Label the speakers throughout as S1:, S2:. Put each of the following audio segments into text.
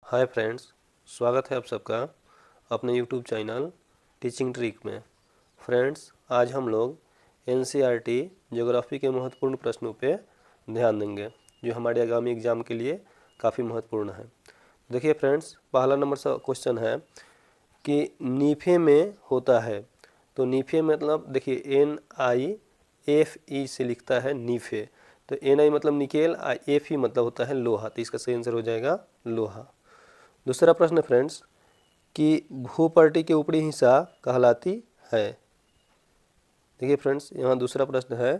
S1: Hi friends, स्वागत है आप सबका अपने यूट्यूब चैनल टीचिंग ट्रिक में। फ्रेंड्स, आज हम लोग एनसीईआरटी ज्योग्राफी के महत्वपूर्ण प्रश्नों पे ध्यान देंगे जो हमारे आगामी एग्ज़ाम के लिए काफ़ी महत्वपूर्ण है। देखिए फ्रेंड्स, पहला नंबर सा क्वेश्चन है कि नीफे में होता है। तो नीफे मतलब देखिए NIFE से लिखता है नीफे। तो NI मतलब निकेल, FE मतलब होता है लोहा। तो इसका सही आंसर हो जाएगा लोहा। दूसरा प्रश्न फ्रेंड्स कि भूपट्टी के ऊपरी हिस्सा कहलाती है। देखिए फ्रेंड्स, यहाँ दूसरा प्रश्न है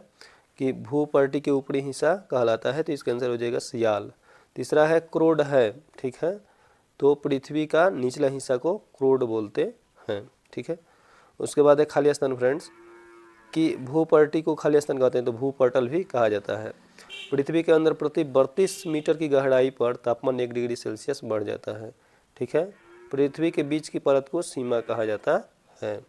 S1: कि भूपट्टी के ऊपरी हिस्सा कहलाता है। तो इसका आंसर हो जाएगा सियाल। तीसरा है क्रोड है, ठीक है। तो पृथ्वी का निचला हिस्सा को क्रोड बोलते हैं, ठीक है। उसके बाद है खाली स्थान फ्रेंड्स कि भूपट्टी को खाली स्थान कहते हैं, तो भूपटल भी कहा जाता है। पृथ्वी के अंदर प्रति 32 मीटर की गहराई पर तापमान 1 डिग्री सेल्सियस बढ़ जाता है, ठीक है। पृथ्वी के बीच की परत को सीमा कहा जाता है।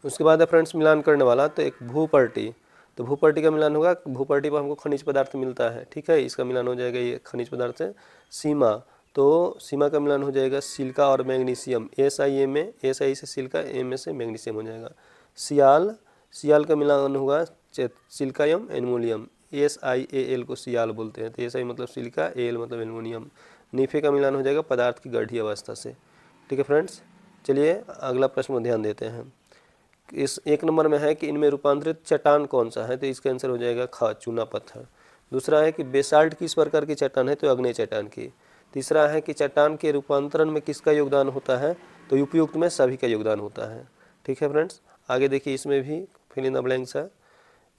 S1: उसके बाद है फ्रेंड्स मिलान करने वाला, तो एक भूपट्टी। तो भूपट्टी का मिलान होगा, भूपट्टी पर हमको खनिज पदार्थ मिलता है, ठीक है। इसका मिलान हो जाएगा ये खनिज पदार्थ से। सीमा, तो सीमा का मिलान हो जाएगा सिलिका और मैग्नीशियम। SiA SI से सिलिका, Ma से मैग्नीशियम हो जाएगा। सियाल, सियाल का मिलान होगा सिलिकायम एल्युमिनियम। SiAl को सियाल बोलते हैं। तो SI मतलब सिलिका, Al मतलब एल्युमिनियम। नीफे का मिलान हो जाएगा पदार्थ की गाढ़ी अवस्था से, ठीक है फ्रेंड्स। चलिए अगला प्रश्न में ध्यान देते हैं। इस एक नंबर में है कि इनमें रूपांतरित चट्टान कौन सा है। तो इसका आंसर हो जाएगा ख, चूना पत्थर। दूसरा है कि बेसाल्ट किस प्रकार की चट्टान है। तो अग्नेय चट्टान की। तीसरा है कि चट्टान के रूपांतरण में किसका योगदान होता है। तो उपयुक्त में सभी का योगदान होता है, ठीक है फ्रेंड्स। आगे देखिए, इसमें भी फिल इन द ब्लैंक्स है।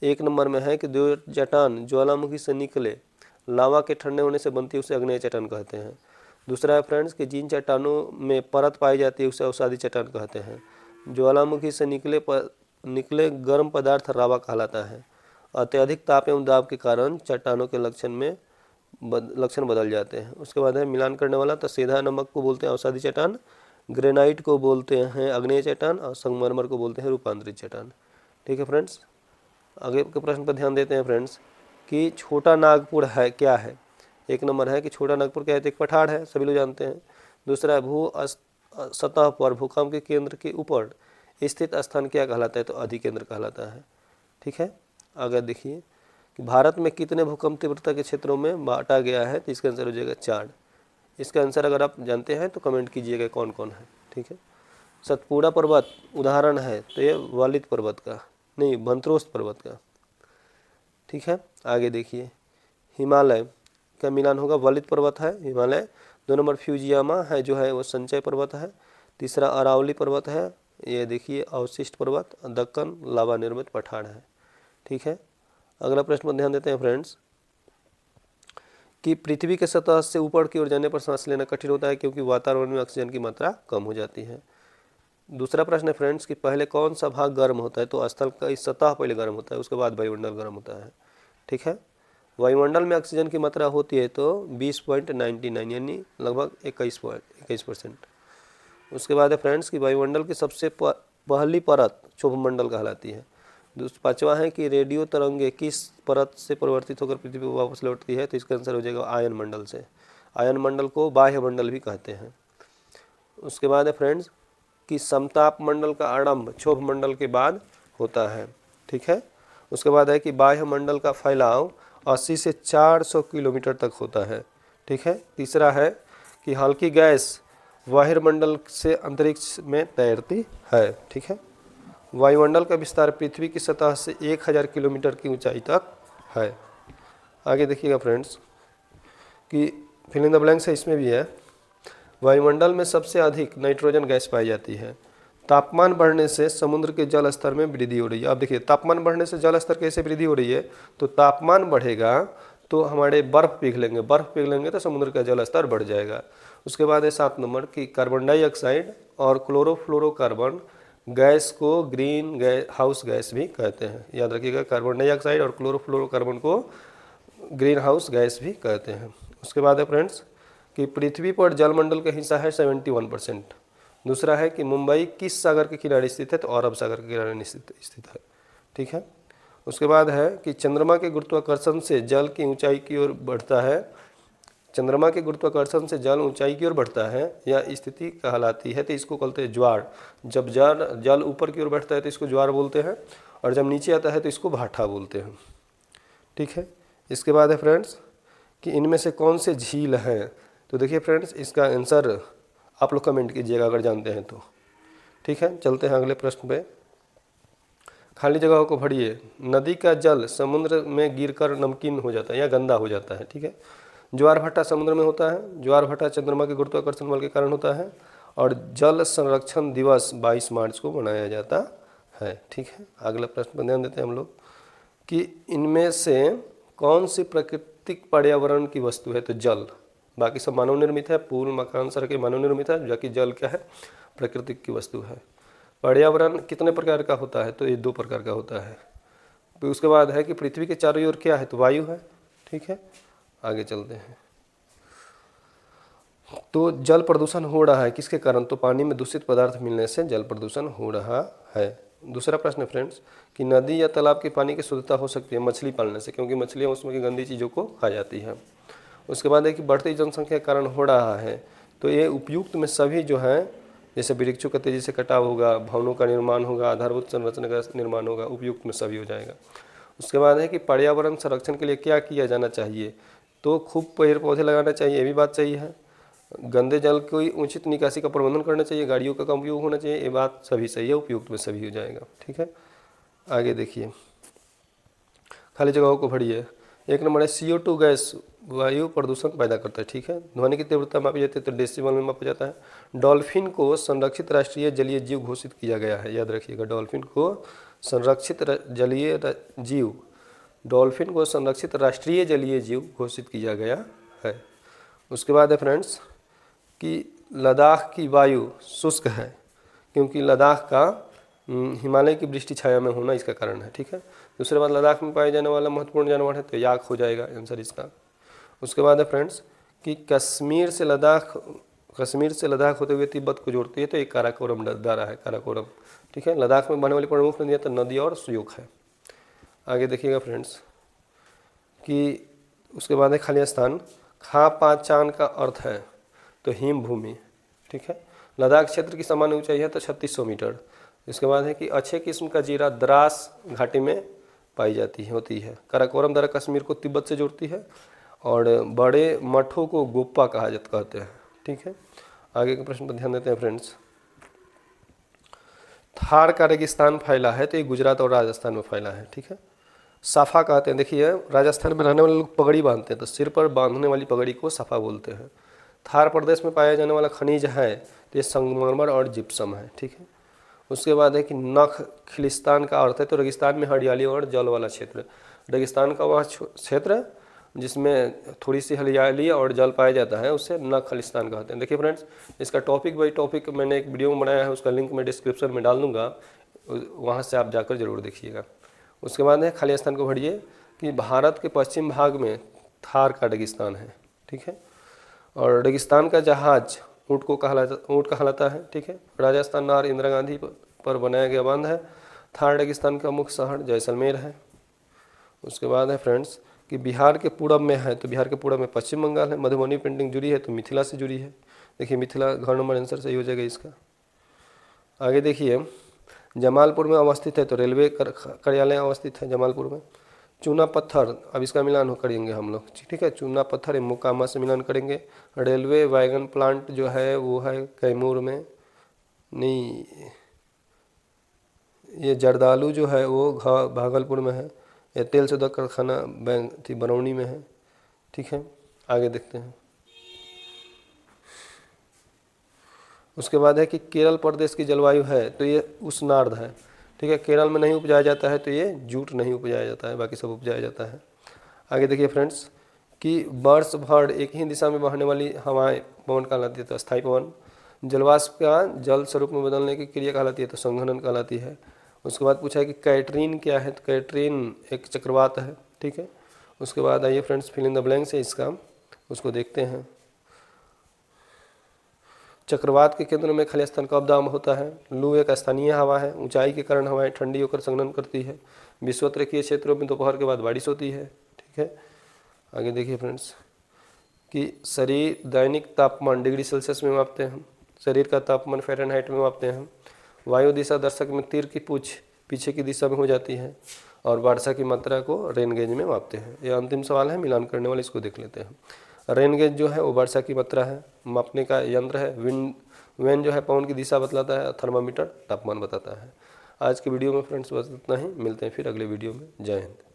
S1: एक नंबर में है कि जो चट्टान ज्वालामुखी से निकले लावा के ठंडे होने से बनती है उसे अग्नेय चट्टान कहते हैं। दूसरा है फ्रेंड्स कि जिन चट्टानों में परत पाई जाती है उसे अवसादी चट्टान कहते हैं। ज्वालामुखी से निकले गर्म पदार्थ लावा कहलाता है। अत्यधिक ताप एवं दाब के कारण चट्टानों के लक्षण बदल जाते हैं। उसके बाद है मिलान करने वाला, तो सीधा नमक को बोलते हैं अवसादी चट्टान, ग्रेनाइट को बोलते हैं अग्नेय चट्टान और संगमरमर को बोलते हैं रूपांतरित चट्टान, ठीक है फ्रेंड्स। आगे के प्रश्न पर ध्यान देते हैं फ्रेंड्स कि छोटा नागपुर है क्या है। एक नंबर है कि छोटा नागपुर क्या है। तो एक पठार है, सभी लोग जानते हैं। दूसरा है सतह पर भूकंप के केंद्र के ऊपर स्थित स्थान क्या कहलाता है। तो अधिकेंद्र कहलाता है, ठीक है। आगे देखिए कि भारत में कितने भूकंप तीव्रता के क्षेत्रों में बांटा गया है। तो इसका आंसर हो जाएगा 4। इसका आंसर अगर आप जानते हैं तो कमेंट कीजिएगा कौन कौन है, ठीक है। सतपुड़ा पर्वत उदाहरण है, तो ये वालिद पर्वत का नहीं, भंत्रोस्त पर्वत का, ठीक है। आगे देखिए हिमालय का मिलान होगा, वालिद पर्वत है हिमालय। 2 नंबर फ्यूजियामा है जो है वो संचय पर्वत है। तीसरा अरावली पर्वत है, ये देखिए अवशिष्ट पर्वत। दक्कन लावा निर्मित पठार है, ठीक है। अगला प्रश्न पर ध्यान देते हैं फ्रेंड्स कि पृथ्वी के सतह से ऊपर की ओर जाने पर सांस लेना कठिन होता है क्योंकि वातावरण में ऑक्सीजन की मात्रा कम हो जाती है। दूसरा प्रश्न है फ्रेंड्स कि पहले कौन सा भाग गर्म होता है। तो स्थल का इस सतह पहले गर्म होता है, उसके बाद वायुमंडल गर्म होता है, ठीक है। वायुमंडल में ऑक्सीजन की मात्रा होती है तो 20.99 यानी लगभग 21%। उसके बाद है फ्रेंड्स कि वायुमंडल की सबसे पहली परत क्षोभमंडल कहलाती है। पांचवा है कि रेडियो तरंगे किस परत से परिवर्तित होकर पृथ्वी पर वापस लौटती है। तो इसका आंसर हो जाएगा आयन मंडल से। आयन मंडल को बाह्य मंडल भी कहते हैं। उसके बाद है फ्रेंड्स कि समताप मंडल का आरंभ क्षोभ मंडल के बाद होता है, ठीक है। उसके बाद है कि बाह्य मंडल का फैलाव 80 से 400 किलोमीटर तक होता है, ठीक है। तीसरा है कि हल्की गैस वायुमंडल से अंतरिक्ष में तैरती है, ठीक है। वायुमंडल का विस्तार पृथ्वी की सतह से 1000 किलोमीटर की ऊंचाई तक है। आगे देखिएगा फ्रेंड्स कि फिल इन द ब्लैंक्स है, इसमें भी है। वायुमंडल में सबसे अधिक नाइट्रोजन गैस पाई जाती है। तापमान बढ़ने से समुद्र के जल स्तर में वृद्धि हो रही है। अब देखिए तापमान बढ़ने से जल स्तर कैसे वृद्धि हो रही है। तो तापमान बढ़ेगा तो हमारे बर्फ पिघलेंगे तो समुद्र का जल स्तर बढ़ जाएगा। उसके बाद है 7 नंबर की कार्बन डाइऑक्साइड और क्लोरोफ्लोरोकार्बन गैस को ग्रीन हाउस गैस भी कहते हैं। याद रखिएगा, कार्बन डाइऑक्साइड और क्लोरोफ्लोरोकार्बन को ग्रीन हाउस गैस भी कहते हैं। उसके बाद है फ्रेंड्स कि पृथ्वी पर जलमंडल का हिस्सा है 71%। दूसरा है कि मुंबई किस सागर के किनारे स्थित है। तो अरब सागर के किनारे स्थित है, ठीक है। उसके बाद है कि चंद्रमा के गुरुत्वाकर्षण से जल की ऊंचाई की ओर बढ़ता है चंद्रमा के गुरुत्वाकर्षण से जल ऊंचाई की ओर बढ़ता है या स्थिति कहलाती है तो इसको कहते हैं ज्वार। जब जल ऊपर की ओर बढ़ता है तो इसको ज्वार बोलते हैं, और जब नीचे आता है तो इसको भाटा बोलते हैं। ठीक है, इसके बाद है फ्रेंड्स कि इनमें से कौन से झील हैं। तो देखिए फ्रेंड्स, इसका आंसर आप लोग कमेंट कीजिएगा अगर जानते हैं तो। ठीक है, चलते हैं अगले प्रश्न पे। खाली जगहों को भरिए। नदी का जल समुद्र में गिरकर नमकीन हो जाता है या गंदा हो जाता है। ठीक है, ज्वार भाटा समुद्र में होता है, ज्वार भाटा चंद्रमा के गुरुत्वाकर्षण बल के कारण होता है, और जल संरक्षण दिवस 22 मार्च को मनाया जाता है। ठीक है, अगला प्रश्न पर ध्यान देते हैं हम लोग कि इनमें से कौन सी प्राकृतिक पर्यावरण की वस्तु है। तो जल, बाकी सब मानव निर्मित है, पुल मकान सड़कें मानव निर्मित है, जबकि जल क्या है, प्राकृतिक की वस्तु है। पर्यावरण कितने प्रकार का होता है। तो ये 2 प्रकार का होता है। तो उसके बाद है कि पृथ्वी के चारों ओर क्या है। तो वायु है। ठीक है, आगे चलते हैं। तो जल प्रदूषण हो रहा है किसके कारण। तो पानी में दूषित पदार्थ मिलने से जल प्रदूषण हो रहा है। दूसरा प्रश्न है फ्रेंड्स कि नदी या तालाब के पानी की शुद्धता हो सकती है मछली पालने से, क्योंकि मछलियाँ उसमें की गंदी चीज़ों को खा जाती है। उसके बाद है कि बढ़ती जनसंख्या के कारण हो रहा है। तो ये उपयुक्त में सभी जो है, जैसे वृक्षों का तेजी से कटाव होगा, भवनों का निर्माण होगा, आधारभूत संरचना का निर्माण होगा, उपयुक्त में सभी हो जाएगा। उसके बाद है कि पर्यावरण संरक्षण के लिए क्या किया जाना चाहिए। तो खूब पेड़ पौधे लगाना चाहिए, ये भी बात सही है। गंदे जल की उचित निकासी का प्रबंधन करना चाहिए, गाड़ियों का कम उपयोग होना चाहिए, ये बात सभी सही है, उपयुक्त में सभी हो जाएगा। ठीक है, आगे देखिए। खाली जगहों को भरिए। 1 नंबर है CO2 गैस वायु प्रदूषण पैदा करता है। ठीक है, ध्वनि की तीव्रता मापी जाती है तो डेसिबल में मापा जाता है। डॉल्फिन को संरक्षित राष्ट्रीय जलीय जीव घोषित किया गया है, याद रखिएगा। डॉल्फिन को संरक्षित जलीय जीव, डॉल्फिन को संरक्षित राष्ट्रीय जलीय जीव घोषित किया गया है। उसके बाद है फ्रेंड्स कि लद्दाख की वायु शुष्क है, क्योंकि लद्दाख का हिमालय की वृष्टि छाया में होना इसका कारण है। ठीक है, दूसरे बाद लद्दाख में पाया जाने वाला महत्वपूर्ण जानवर है तो याक हो जाएगा आंसर इसका। उसके बाद है फ्रेंड्स कि कश्मीर से लद्दाख होते हुए तिब्बत को जोड़ती है तो एक काराकोरम दर्रा है, काराकोरम। ठीक है, लद्दाख में बहने वाली प्रमुख नदियाँ तो नदी और सुयोक है। आगे देखिएगा फ्रेंड्स कि उसके बाद है खाली स्थान। खा पाचान का अर्थ है तो हिम भूमि। ठीक है, लद्दाख क्षेत्र की सामान्य ऊंचाई है तो 3600 मीटर। इसके बाद है कि अच्छे किस्म का जीरा द्रास घाटी में पाई जाती है होती है। काराकोरम दर्रा कश्मीर को तिब्बत से जोड़ती है, और बड़े मठों को गोप्पा कहते हैं। ठीक है, आगे के प्रश्न पर ध्यान देते हैं फ्रेंड्स। थार का रेगिस्तान फैला है तो ये गुजरात और राजस्थान में फैला है। ठीक है, साफा कहते हैं। देखिए, राजस्थान में रहने वाले लोग पगड़ी बांधते हैं तो सिर पर बांधने वाली पगड़ी को साफा बोलते हैं। थार प्रदेश में पाया जाने वाला खनिज है तो ये संगमरमर और जिप्सम है। ठीक है, उसके बाद है कि नख खिलिस्तान का अर्थ है तो रेगिस्तान में हरियाली और जल वाला क्षेत्र। रेगिस्तान का वह क्षेत्र जिसमें थोड़ी सी हरियाली और जल पाया जाता है उसे नख खलिस्तान कहते हैं। देखिए फ्रेंड्स, इसका टॉपिक बाई टॉपिक मैंने एक वीडियो में बनाया है, उसका लिंक मैं डिस्क्रिप्शन में डाल दूँगा, वहाँ से आप जाकर जरूर देखिएगा। उसके बाद है खाली स्थान को भरिए कि भारत के पश्चिम भाग में थार का रेगिस्तान है। ठीक है, और रेगिस्तान का जहाज ऊँट कहलाता है। ठीक है, राजस्थान नहर इंदिरा गांधी पर बनाया गया बांध है। थार रेगिस्तान का मुख्य शहर जैसलमेर है। उसके बाद है फ्रेंड्स कि बिहार के पूरब में है तो बिहार के पूरब में पश्चिम बंगाल है। मधुबनी पेंटिंग जुड़ी है तो मिथिला से जुड़ी है। देखिए मिथिला घर नंबर आंसर सही हो जाएगा इसका। आगे देखिए, जमालपुर में अवस्थित है तो रेलवे कार्यालय अवस्थित है जमालपुर में। चूना पत्थर, अब इसका मिलान करेंगे हम लोग। ठीक है, चूना पत्थर मोकामा से मिलान करेंगे। रेलवे वैगन प्लांट जो है वो है कैमूर में, नहीं ये जर्दालू जो है वो भागलपुर में है। ये तेल शोधक कारखाना बरौनी में है। ठीक है, आगे देखते हैं। उसके बाद है कि केरल प्रदेश की जलवायु है तो ये उष्णार्ध है। ठीक है, केरल में नहीं उपजाया जाता है तो ये जूट नहीं उपजाया जाता है, बाकी सब उपजाया जाता है। आगे देखिए फ्रेंड्स कि वर्ष भर एक ही दिशा में बहने वाली हवाएं पवन कहलाती है तो स्थायी पवन। जलवाष्प का जल स्वरूप में बदलने की क्रिया कहलाती है तो संघनन कहलाती है। उसके बाद पूछा है कि कैटरीन क्या है तो कैटरीन एक चक्रवात है। ठीक है, उसके बाद आइए friends fill in the blanks है इसका, उसको देखते हैं। चक्रवात के केंद्र में खाली स्थान कब दाम होता है। लू एक स्थानीय हवा है, ऊंचाई के कारण हवाएं ठंडी होकर संघनन करती है। विषुवत रेखीय क्षेत्रों में दोपहर के बाद बारिश होती है। ठीक है, आगे देखिए फ्रेंड्स कि शरीर दैनिक तापमान डिग्री सेल्सियस में मापते हैं, शरीर का तापमान फ़ारेनहाइट में मापते हैं, वायु दिशा दर्शक में तीर की पूँछ पीछे की दिशा में हो जाती है, और वर्षा की मात्रा को रेन गेज में मापते हैं। यह अंतिम सवाल है, मिलान करने वाले, इसको देख लेते हैं। रेन गेज जो है वो वर्षा की मात्रा है, मापने का यंत्र है। वेन जो है पवन की दिशा बतलाता है, थर्मामीटर तापमान बताता है। आज के वीडियो में फ्रेंड्स बस इतना ही, मिलते हैं फिर अगले वीडियो में। जय हिंद।